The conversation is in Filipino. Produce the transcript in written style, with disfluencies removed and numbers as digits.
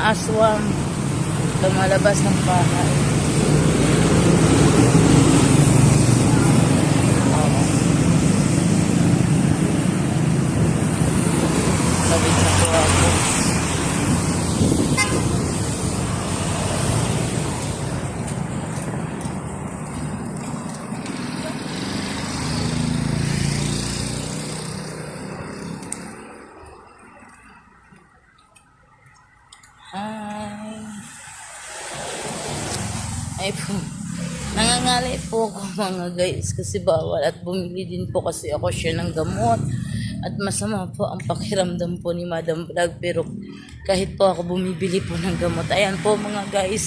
aswang lumalabas ng bahay. Oo. Sabit na po ako. Hi. Ay po. Nangangalay po ako mga guys kasi bawal at bumili din po kasi ako siya ng gamot at masama po ang pakiramdam po ni Madam Vlog pero kahit po ako bumibili po ng gamot. Ayan po mga guys.